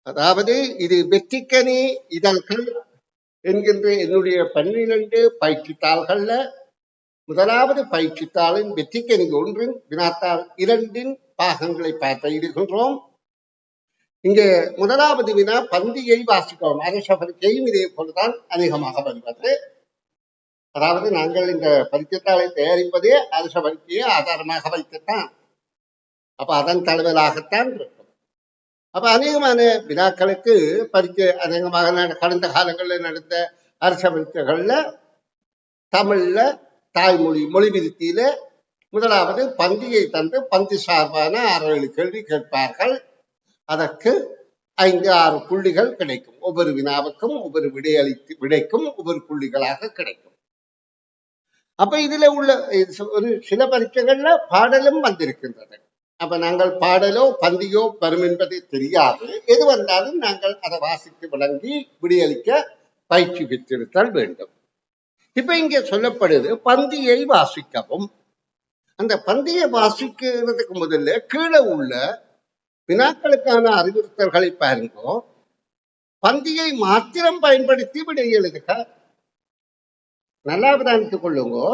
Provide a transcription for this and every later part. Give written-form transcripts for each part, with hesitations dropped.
அதாவது இது வெற்றிக்கனி இதழ்கள் என்கின்ற என்னுடைய 12 பயிற்சித்தாள்கள்ல முதலாவது பயிற்சித்தாளின் வெற்றிக்கனி ஒன்றின் வினாத்தாள் 2 பாகங்களை பார்க்க இருக்கின்றோம். இங்கே முதலாவது வினா பந்தியை வாசிக்கவும் அரச பரீட்சையும் இதே போலதான் அநேகமாக வருவது. அதாவது நாங்கள் இந்த பரீட்சைத்தாளை தயாரிப்பதே அரச பரீட்சையை ஆதாரமாக வைத்துத்தான், அப்ப அதன் தழுவலாகத்தான் இருக்கும். அப்ப அநேகமான வினாக்களுக்கு பரீட்சை அநேகமாக கடந்த காலங்களில் நடந்த அரச பரீட்சைகள்ல தமிழ்ல தாய்மொழி மொழி விருத்தியில முதலாவது பந்தியை தந்து பந்தி சார்பான 6-7 கேள்வி கேட்பார்கள். அதற்கு 5-6 புள்ளிகள் கிடைக்கும். ஒவ்வொரு வினாவுக்கும் ஒவ்வொரு விடைக்கும் ஒவ்வொரு புள்ளிகளாக கிடைக்கும். அப்ப இதுல உள்ள ஒரு சில பரீட்சைகள்ல பாடலும் வந்திருக்கின்றது. அப்ப நாங்கள் பாடலோ பந்தியோ வரும் என்பது தெரியாது. எது வந்தாலும் நாங்கள் அதை வாசித்து விளங்கி விடையளிக்க பயிற்சி பெற்றிருத்தல் வேண்டும். இப்ப இங்க சொல்லப்படுது பந்தியை வாசிக்கவும். அந்த பந்தியை வாசிக்கிறதுக்கு முதல்ல கீழே உள்ள வினாக்களுக்கான அறிவுறுத்தல்களை பாருங்கோ. பந்தியை மாத்திரம் பயன்படுத்தி விடை எழுதுக. நல்லா அவதானித்துக் கொள்ளுங்கோ.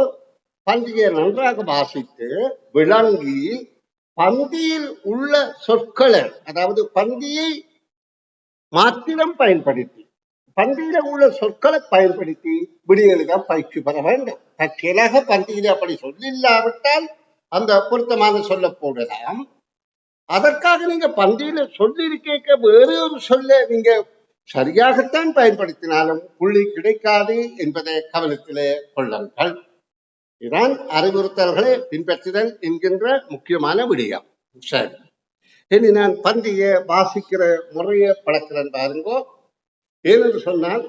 பந்தியை நன்றாக வாசித்து விளங்கி பந்தியில் உள்ள சொற்களை, அதாவது பந்தியை மாத்திரம் பயன்படுத்தி பந்தியில உள்ள சொற்களை பயன்படுத்தி விடையெழுத பயிற்சி பெற வேண்டும். தற்செயலாக பந்தியில அப்படி சொல்லில்லாவிட்டால் அந்த பொருத்தமாக சொல்ல போடலாம். அதற்காக நீங்க பந்தியில சொல்லியிருக்க வேறு ஒரு சொல்ல நீங்க சரியாகத்தான் பயன்படுத்தினாலும் புள்ளி கிடைக்காது என்பதை கவனத்திலே கொள்ளுங்கள். இதுதான் அறிவுறுத்தல்களை பின்பற்றுதல் என்கின்ற முக்கியமான விடயம். சரி, இனி நான் பந்தியை வாசிக்கிற முறையை பழக்கிறேன் பாருங்கோ. ஏனென்று சொன்னால்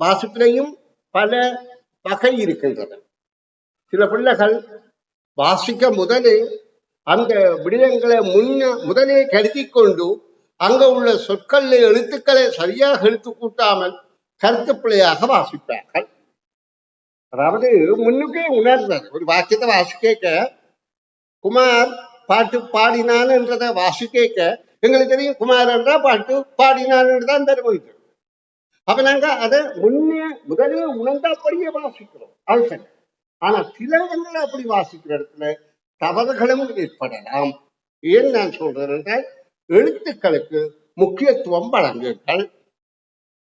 வாசிப்பிலையும் பல வகை இருக்கின்றன. சில பிள்ளைகள் வாசிக்க முதலே அந்த விடயங்களை முதலே கருதி கொண்டு அங்க உள்ள சொற்கள் எழுத்துக்களை சரியாக எழுத்து கூட்டாமல் கருத்து பிழையாக வாசிப்பார்கள். அதாவது முன்னுக்கே உணர்ந்தது. ஒரு வாக்கியத்தை வாசிக்க குமார் பாட்டு பாடினான் என்றதை வாசிக்க எங்களுக்கு தெரியும் குமார் என்றா பாட்டு பாடினான் என்றுதான் தெரிவித்து. அப்ப நாங்க அதை முதலே உணர்ந்தபடியே வாசிக்கிறோம். அது சரி. ஆனா சில இடங்களை அப்படி வாசிக்கிற இடத்துல தவறுகளும் ஏற்படலாம். ஏன் நான் சொல்றேன் என்றால் எழுத்துக்களுக்கு முக்கியத்துவம் வழங்குங்கள்.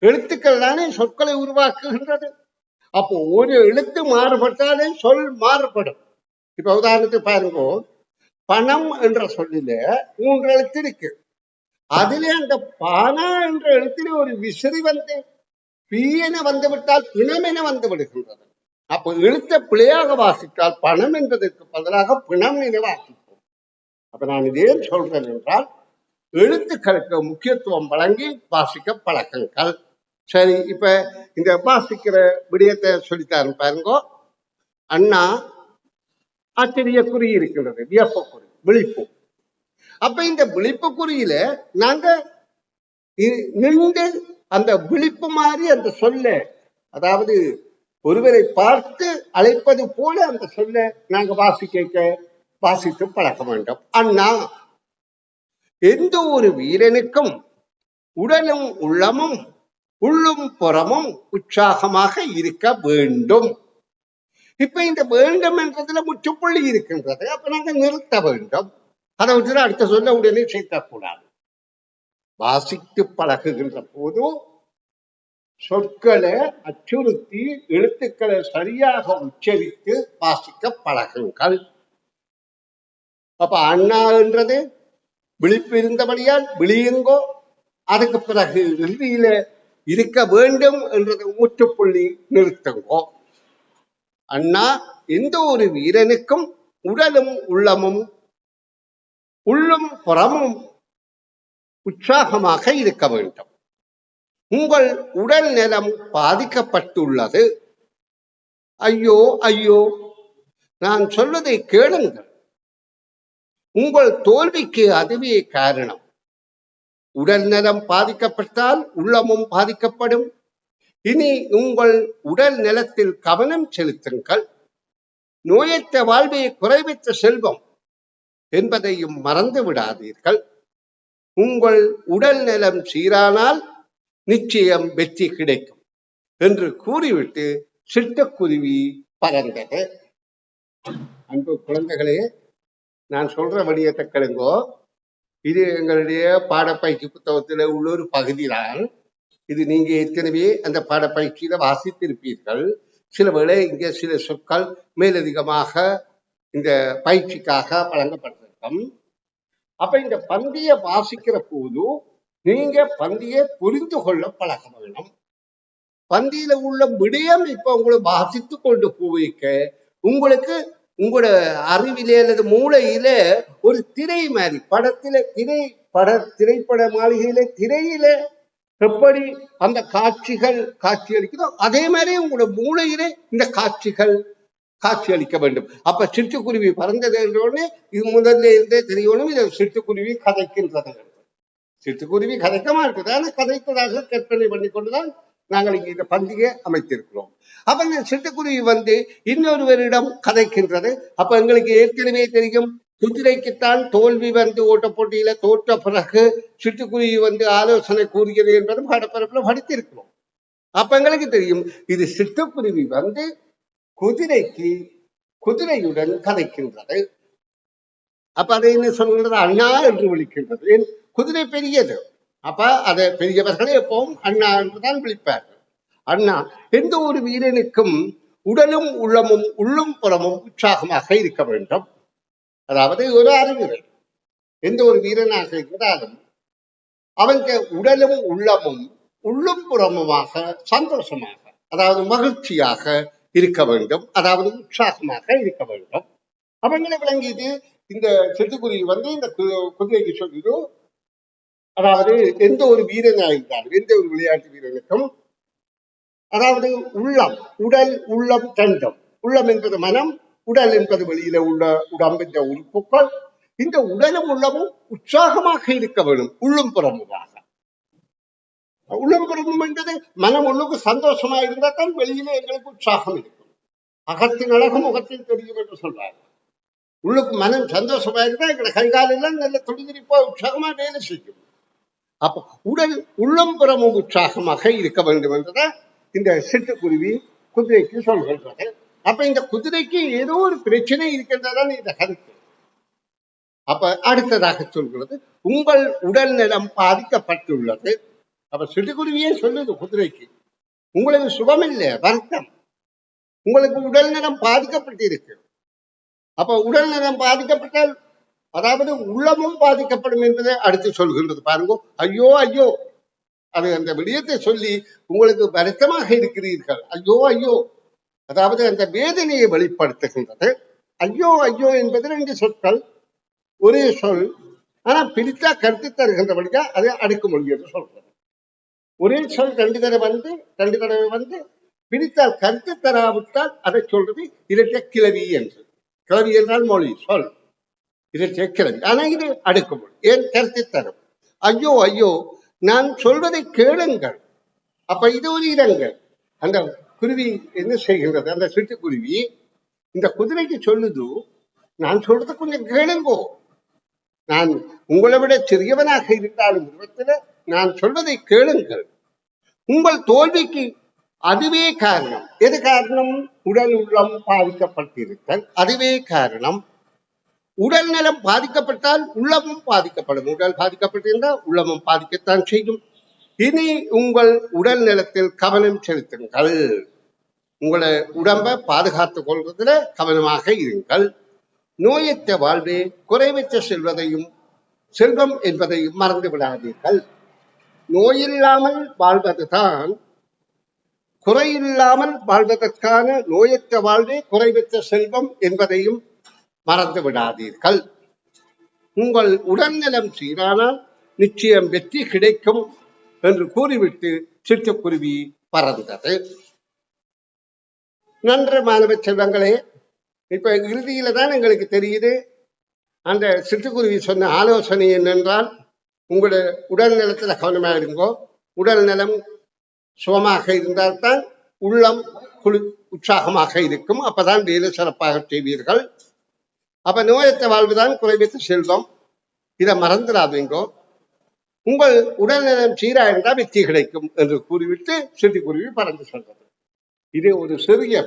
எழுத்துக்கள் தானே சொற்களை உருவாக்குகின்றது. அப்போ ஒரு எழுத்து மாறுபட்டாலே சொல் மாறுபடும். இப்ப உதாரணத்துக்கு பாருங்க, பணம் என்ற சொல்லில 3 எழுத்து இருக்கு. அதிலே அந்த பானா என்ற எழுத்திலே ஒரு விசிறி வந்து பீயென வந்துவிட்டால் பிணம் என வந்து விடுகின்றது. அப்போ எழுத்த பிழையாக வாசித்தால் பணம் என்பதற்கு பதிலாக பிணம் என வாசிப்போம். அப்ப நான் இதே சொல்றேன் என்றால் எழுத்துக்களுக்கு முக்கியத்துவம் வழங்கி வாசிக்க பழக்கங்கள். சரி, இப்ப இந்த வாசிக்கிற விடயத்தை சொல்லித்தாரு பாருங்க. அண்ணா ஆச்சரிய குறி இருக்கின்றது, வியப்பு குறி, விழிப்பு. அப்ப இந்த விழிப்பு குறியில நாங்க நின்று அந்த விழிப்பு மாதிரி அந்த சொல்ல, அதாவது ஒருவரை பார்த்து அழைப்பது போல அந்த சொல்ல நாங்க வாசித்து பழக்க வேண்டும். அண்ணா, எந்த ஒரு வீரனுக்கும் உடலும் உள்ளமும் உள்ளும் புறமும் உற்சாகமாக இருக்க வேண்டும். இப்ப இந்த வேண்டும் என்றதுல முற்றுப்புள்ளி இருக்கின்றது. அப்ப நாங்க நிறுத்த வேண்டும். அதை விட்டு அடுத்த சொல்ல உடனே சேர்க்கக்கூடாது. வாசித்து பழகுகின்ற போது சொற்களை அச்சுறுத்தி எழுத்துக்களை சரியாக உச்சரித்து வாசிக்க பழகுங்கள். அப்ப அண்ணா என்றது விழிப்பு இருந்தபடியால் விழியுங்கோ. அதுக்கு பிறகு இறுதியில இருக்க வேண்டும் என்றது முற்றுப்புள்ளி நிறுத்துங்கோ. அண்ணா, எந்த ஒரு வீரனுக்கும் உடலும் உள்ளமும் உள்ளும் புறமும் உற்சாகமாக இருக்க வேண்டும். உங்கள் உடல் நலம் பாதிக்கப்பட்டுள்ளது. ஐயோ ஐயோ, நான் சொல்வதை கேளுங்கள். உங்கள் தோல்விக்கு அதுவே காரணம். உடல் நலம் பாதிக்கப்பட்டால் உள்ளமும் பாதிக்கப்படும். இனி உங்கள் உடல் நலத்தில் கவனம் செலுத்துங்கள். நோயற்ற வாழ்வை குறைவற்ற செல்வம் என்பதையும் மறந்து விடாதீர்கள். உங்கள் உடல் நலம் சீரானால் நிச்சயம் வெற்றி கிடைக்கும் என்று கூறிவிட்டு சிட்டுக்குருவி பறந்தது. அன்பு குழந்தைகளே, நான் சொல்ற வடிவத்தை கேளுங்கோ. இது எங்களுடைய பாடப்பயிற்சி புத்தகத்தில் உள்ள ஒரு பகுதிதான். இது நீங்க ஏற்கனவே அந்த பாடப்பயிற்சியில வாசித்திருப்பீர்கள். சில வேளை இங்கே சில சொற்கள் மேலதிகமாக இந்த பயிற்சிக்காக வழங்கப்பட்டிருக்கும். அப்ப இந்த பந்தியை வாசிக்கிற போது நீங்க பந்தியை புரிந்து கொள்ள பழக வேணும். பந்தியில உள்ள விடயம் இப்ப உங்களை வாசித்து கொண்டு போய்க்க உங்களுக்கு உங்களோட அறிவிலே அல்லது மூளையில ஒரு திரை மாதிரி படத்தில திரைப்பட மாளிகையில திரையில எப்படி அந்த காட்சிகள் காட்சி அளிக்குதோ அதே மாதிரி உங்களோட மூளையிலே இந்த காட்சிகள் காட்சி அளிக்க வேண்டும். அப்ப சிட்டுக்குருவி பறந்தது என்றோடனே இது முதல்ல இருந்தே தெரியணும், இதை சிட்டுக்குருவி கதைக்கின்றது. சிட்டுக்குருவி கதைக்க மாட்டது, ஆனா கதைப்பதாக கற்பனை பண்ணி கொண்டுதான் நாங்கள் இங்கே இந்த பந்தியை அமைத்திருக்கிறோம். அப்ப இந்த சிட்டுக்குருவி இன்னொருவரிடம் கதைக்கின்றது. அப்ப எங்களுக்கு ஏற்கனவே தெரியும், குதிரைக்குத்தான் தோல்வி ஓட்ட போட்டியில தோற்ற பிறகு சிட்டுக்குருவி ஆலோசனை கூறுகிறது என்பது பாடப்பரப்புல படித்திருக்கிறோம். அப்ப எங்களுக்கு தெரியும், இது சிட்டுக்குருவி குதிரையுடன் கதைக்கின்றது. அப்ப அதை என்ன சொல்கிறது, அண்ணா என்று விழிக்கின்றது. குதிரை பெரியது, அப்ப அதை பெரியவர்களே எப்பவும் அண்ணா என்றுதான் விழிப்பார்கள். அண்ணா, எந்த ஒரு வீரனுக்கும் உடலும் உள்ளும் புறமும் உற்சாகமாக இருக்க வேண்டும். அதாவது ஒரு அறிவுரை, எந்த ஒரு வீரனாக இருந்தாலும் அவன் உடலும் உள்ளும் புறமுமாக சந்தோஷமாக, அதாவது மகிழ்ச்சியாக இருக்க வேண்டும், அதாவது உற்சாகமாக இருக்க வேண்டும். அவங்களை விளங்கிட்டு இந்த சிட்டுக்குருவி இந்த குதிரைக்கு சொல்லுது, அதாவது எந்த ஒரு வீரனாக இருந்தாலும் எந்த ஒரு விளையாட்டு வீரனுக்கும், அதாவது உடல் உள்ளம் தண்டம், உள்ளம் என்பது மனம், உடல் என்பது வெளியில உள்ள உடம்பின் உறுப்புகள். இந்த உடலும் உள்ளமும் உற்சாகமாக இருக்க வேண்டும், உள்ளும் புறமுமாக. உள்ளம் புறமும் என்பது மனம் உள்ளுக்கு சந்தோஷமா இருந்தால் தான் வெளியில எங்களுக்கு உற்சாகம் இருக்கும். அகத்தின் அழகும் முகத்தில் தெரியும் என்று சொல்றாங்க. உள்ளுக்கு மனம் சந்தோஷமா இருந்தா எங்களை கைகாலெல்லாம் நல்ல துடிதுடிப்பா உற்சாகமா வேலை செய்யும். அப்ப உள்ளம் புறமும் உற்சாகமாக இருக்க வேண்டும் என்றதான் இந்த சிட்டுக்குருவி குதிரைக்கு சொல்கின்றது. அப்ப இந்த குதிரைக்கு ஏதோ ஒரு பிரச்சனை இருக்கின்றதான் இந்த கருத்து. அப்ப அடுத்ததாக சொல்கிறது, உங்கள் உடல் நலம் பாதிக்கப்பட்டுள்ளது. அப்ப சிட்டுக்குருவியே சொல்லுது குதிரைக்கு, உங்களுக்கு சுகமில்லை, வருத்தம், உங்களுக்கு உடல் நலம் பாதிக்கப்பட்டிருக்கு. அப்ப உடல் நலம் பாதிக்கப்பட்டால் அதாவது உள்ளமும் பாதிக்கப்படும் என்பதை அடுத்து சொல்கின்றது. பாருங்க, ஐயோ ஐயோ, அது அந்த விடயத்தை சொல்லி உங்களுக்கு வருத்தமாக இருக்கிறீர்கள், ஐயோ ஐயோ, அதாவது அந்த வேதனையை வெளிப்படுத்துகின்றது. ஐயோ ஐயோ என்பது 2 சொற்கள், ஒரே சொல், ஆனா பிரித்தா கருத்து தருகின்றபடியா அதை அடுக்குமொழி என்று சொல்றது. ஒரே சொல் 2 தடவை பிரித்தால் கருத்து தராவிட்டால் அதை சொல்றது இரட்டை கிளவி என்று. கிளவி என்றால் மொழி, சொல், இரட்டை கிளவி. ஆனா இது அடுக்குமொழி, ஏன் கருத்து தரும். ஐயோ ஐயோ, நான் சொல்வதை கேளுங்கள். அப்ப இது ஒரு இடங்கள். அந்த குருவி என்ன செய்கின்றது, அந்த சிட்டுக்குருவி இந்த குதிரைக்கு சொல்லுது, நான் சொல்றது கொஞ்சம் கேளுங்கோ, நான் உங்களை விட சிறியவனாக இருந்தாலும் உருவத்துல நான் சொல்வதை கேளுங்கள். உங்கள் தோல்விக்கு அதுவே காரணம். எது காரணம்? உடல் உள்ளம் பாதிக்கப்பட்டிருத்தல், அதுவே காரணம். உடல் நலம் பாதிக்கப்பட்டால் உள்ளமும் பாதிக்கப்படும். உடல் பாதிக்கப்பட்டிருந்தால் உள்ளமும் பாதிக்கத்தான் செய்யும். இனி உங்கள் உடல் நலத்தில் கவனம் செலுத்துங்கள். உங்களை உடம்பை பாதுகாத்துக் கொள்வதில் கவனமாக இருங்கள். நோயற்ற வாழ்வே குறைவற்ற செல்வம் என்பதையும் மறந்து விடாதீர்கள். நோயில்லாமல் வாழ்வதுதான் குறையில்லாமல் வாழ்வதற்கான நோயற்ற வாழ்வே குறைவற்ற செல்வம் என்பதையும் மறந்து விடாதீர்கள். உங்கள் உடல்நலம் சீரானால் நிச்சயம் வெற்றி கிடைக்கும் என்று கூறிவிட்டு சிட்டுக்குருவி பறந்தது. நன்று மாணவ செல்வங்களே, இப்ப இறுதியில தான் எங்களுக்கு தெரியுது அந்த சிட்டுக்குருவி சொன்ன ஆலோசனை என்னென்றால், உங்களுடைய உடல் நலத்துல கவனமா இருங்கோ. உடல் நலம் சுகமாக இருந்தால்தான் உள்ளம் உற்சாகமாக இருக்கும். அப்பதான் வேலை சிறப்பாக செய்வீர்கள். அப்ப நோயற்ற வாழ்வுதான் குறைவற்ற செல்வம், இதை மறந்துடாதீங்கோ. உங்கள் உடல்நலம் சீரா இருந்தால் வெற்றி கிடைக்கும் என்று கூறிவிட்டு சிட்டுக்குருவி பறந்து சென்றது. இது ஒரு சிறிய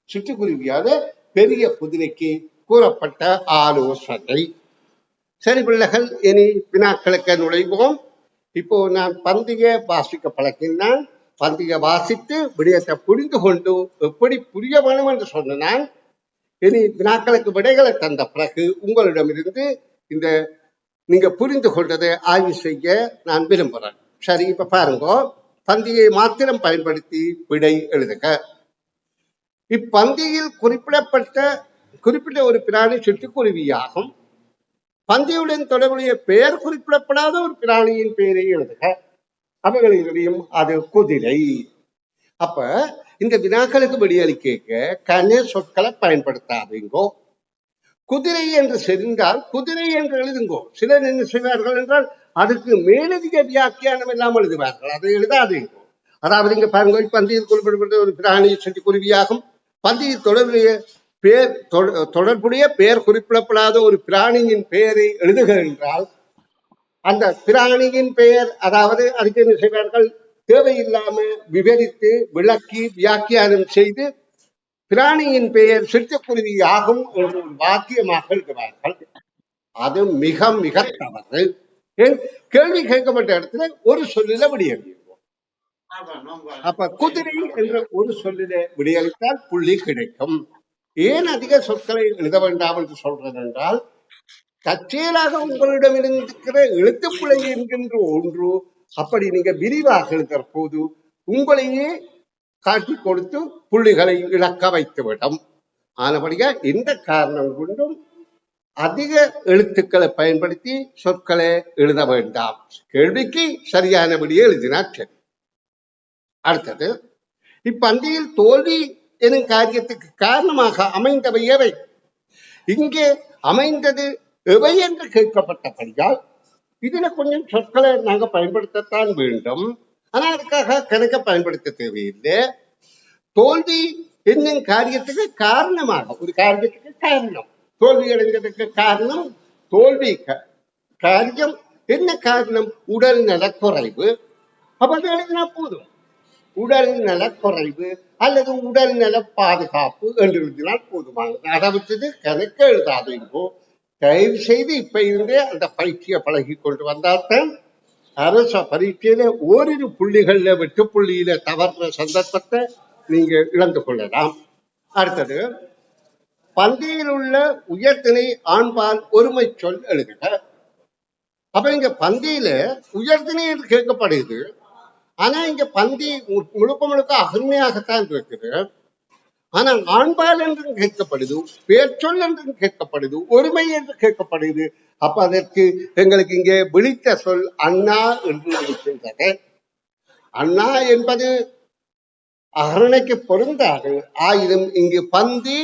சிட்டுக்குருவியாக பெரிய குதிரைக்கு கூறப்பட்ட ஆலோசனை. சரி பிள்ளைகள், இனி வினாக்களுக்கு நுழைவோம். இப்போ நான் பந்தியை வாசிக்க பழக்கினான். பந்தியை வாசித்து விடயத்தை புரிந்து கொண்டு எப்படி புரிய வேணும் என்று சொன்னான். இனி வினாக்களுக்கு விடைகளை தந்த பிறகு உங்களிடமிருந்து இந்த நீங்க புரிந்து கொண்டதை ஆய்வு செய்ய நான் விரும்புகிறேன். சரி, இப்ப பாருங்க, பந்தியை மாத்திரம் பயன்படுத்தி விடை எழுதுக. இப்பந்தியில் குறிப்பிட்ட ஒரு பிராணி சிட்டுக்குருவியாகும். பந்தியுடன் தொடர்புடைய பெயர் குறிப்பிடப்படாத ஒரு பிராணியின் பெயரை எழுதுக. அவைகளிடையும் அது குதிரை. அப்ப இந்த வினாக்களுக்கு விடியளிக்க கன சொற்களை பயன்படுத்தாதீங்கோ. குதிரை என்று செறிந்தால் குதிரை என்று எழுதுங்கோ. சிலர் என்ன செய்வார்கள் என்றால் அதுக்கு மேலதிக வியாக்கியானம் இல்லாமல் எழுதுவார்கள். அதை எழுதாதீங்கோ. அதாவது இங்க பாருங்க, பந்தியில் குறிப்பிடப்பட்ட ஒரு பிராணி சிட்டுக்குருவியாகும். பந்தியில் தொடர்புடைய பெயர் குறிப்பிடப்படாத ஒரு பிராணியின் பெயரை எழுதுக என்றால் அந்த பிராணியின் பெயர், அதாவது அதுக்கு என்ன செய்வார்கள், தேவையில்லாம விவரித்து விளக்கி வியாக்கியானம் செய்து பிராணியின் பெயர் சிட்டுக்குருவி ஆகும் என்று ஒரு வாக்கியமாக எழுதுவார்கள். அது மிக மிக தவறு. கேள்வி கேட்கப்பட்ட இடத்துல ஒரு சொல்லில விடியளிப்போம். அப்ப குதிரை என்ற ஒரு சொல்லில விடியளித்தால் புள்ளி கிடைக்கும். ஏன் அதிக சொற்களை எழுத வேண்டாம் என்று சொல்றது என்றால், தற்செயலாக உங்களிடம் இருக்கிற எழுத்துப்பிழை என்கின்ற ஒன்று அப்படி நீங்க விரிவாக எழுதுற போது உங்களையே காட்டி கொடுத்து புள்ளிகளை இழக்க வைத்துவிடும். ஆனபடியா எந்த காரணம் கொண்டும் அதிக எழுத்துக்களை பயன்படுத்தி சொற்களை எழுத வேண்டாம். கேள்விக்கு சரியானபடியே எழுதினார் சரி. அடுத்தது, இப்பந்தியில் தோல்வி எனும் காரியத்துக்கு காரணமாக அமைந்தவை எவை? இங்கே அமைந்தது எவை என்று கேட்கப்பட்டபடியால் இதுல கொஞ்சம் சொற்களை நாங்க பயன்படுத்தத்தான் வேண்டும். ஆனா அதுக்காக கணக்க பயன்படுத்த தேவையில்லை. தோல்வி என்னும் காரியத்துக்கு காரணமாக, ஒரு காரியத்துக்கு காரணம், தோல்வி அடைந்ததுக்கு காரணம், தோல்வி காரியம் என்ன காரணம்? உடல் நலக்குறைவு. அப்ப அது எழுதினா போதும். உடல் நலக்குறைவு அல்லது உடல் நல பாதுகாப்பு என்று எழுதினால் போதுமானது. அதை விட்டது கணக்கு எழுதாதீங்கோ. தயவு செய்து இப்ப இருந்தே அந்த பயிற்சியை பழகி கொண்டு வந்தால்தான் அரச பரீட்சையில ஓரிரு புள்ளிகள்ல வெட்டு புள்ளியில தவறுற சந்தர்ப்பத்தை நீங்க இழந்து கொள்ளலாம். அடுத்தது, பந்தியில் உள்ள உயர்திணை ஆண்பால் ஒருமை சொல் எழுதுக. அப்ப இங்க பந்தியில உயர்திணை என்று கேட்கப்படுது. ஆனா இங்க பந்தி முழுக்க அருமையாகத்தான் இருக்குது. ஆனா ஆண்பால் என்றும் கேட்கப்படுது, பேர்ச்சொல் என்றும் கேட்கப்படுது, ஒருமை என்று கேட்கப்படுது. அப்ப அதற்கு எங்களுக்கு இங்கே விழித்த சொல் அண்ணா என்று இருக்கின்றது. அண்ணா என்பது அகரணைக்கு பொருந்தாது. ஆயினும் இங்கு பந்தி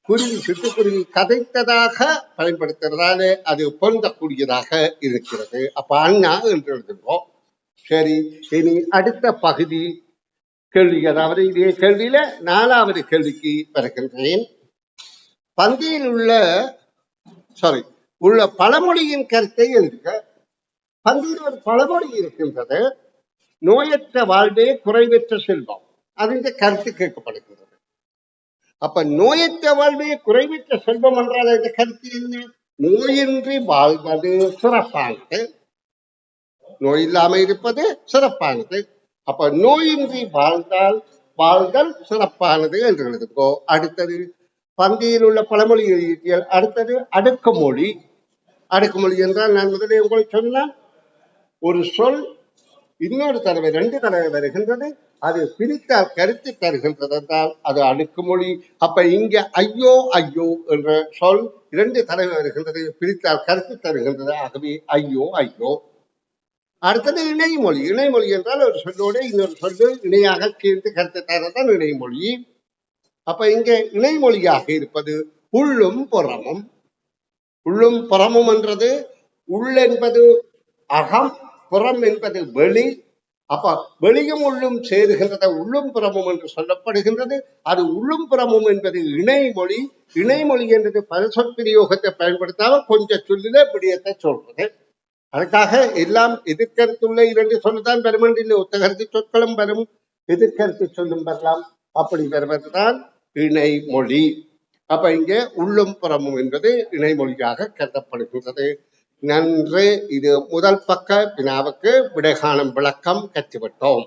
குருவி சிட்டுக்குருவி கதைத்ததாக பயன்படுத்துறதால அது பொருந்தக்கூடியதாக இருக்கிறது. அப்ப அண்ணா என்று எழுதுவோம். சரி, இனி அடுத்த பகுதி கேள்வி, அதாவது இதே கேள்வியில 4வது கேள்விக்கு வருகின்றேன். பந்தியில் உள்ள பழமொழியின் கருத்தை எழுதுக. பந்தியில் ஒரு பழமொழி இருக்கின்றது, நோயற்ற வாழ்வே குறைவற்ற செல்வம். அது இந்த கருத்து கேட்கப்படுகிறது. அப்ப நோயற்ற வாழ்வே குறைவற்ற செல்வம் என்றால் இந்த கருத்து என்ன? நோயின்றி வாழ்வது சிறப்பானது, நோய் இல்லாமல் இருப்பது சிறப்பானது. அப்ப நோயின்றி வாழ்தல் சிறப்பானது என்று எழுதுங்கோ. அடுத்தது, பந்தியில் உள்ள பழமொழி. அடுத்தது அடுக்குமொழி. அடுக்குமொழி என்றால் நான் முதலே உங்களுக்கு சொன்னேன், ஒரு சொல் இன்னொரு தடவை 2 தடவை வருகின்றது, அது பிரித்தால் கருத்து தருகின்றது என்றால் அது அடுக்குமொழி. அப்ப இங்க ஐயோ ஐயோ என்ற சொல் 2 தடவை வருகின்றது, பிரித்தால் கருத்து தருகின்றது. ஆகவே ஐயோ ஐயோ. அடுத்தது இணைமொழி. இணைமொழி என்றால் ஒரு சொல்லோடு இன்னொரு சொல்லு இணையாக சேர்ந்து கருத்து தரதான் இணைமொழி. அப்ப இங்க இணைமொழியாக இருப்பது உள்ளும் புறமும். உள்ளும் புறமும் என்றது, உள் என்பது அகம், புறம் என்பது வெளி. அப்ப வெளியும் உள்ளும் சேருகின்றத உள்ளும் புறமும் என்று சொல்லப்படுகின்றது. அது உள்ளும் புறமும் என்பது இணைமொழி. இணைமொழி என்பது பல சொற்பிரயோகத்தை பயன்படுத்தாமல் கொஞ்சம் சொல்லில விடயத்தை சொல்றது. அதுக்காக எல்லாம் எதிர்கருத்துள்ள இரண்டு சொல்லுதான் பெருமண்டில் ஒத்த கருத்து சொற்களும் வரும், எதிர்கருத்து சொல்லும் வரலாம். அப்படி வருவதுதான் இணைமொழி. அப்ப இங்க உள்ளும் புறமும் என்பது இணைமொழியாக கருதப்படுகின்றது. நன்று. இது முதல் பக்க வினாவுக்கு விடை காணும் விளக்கம் கற்றுவிட்டோம்.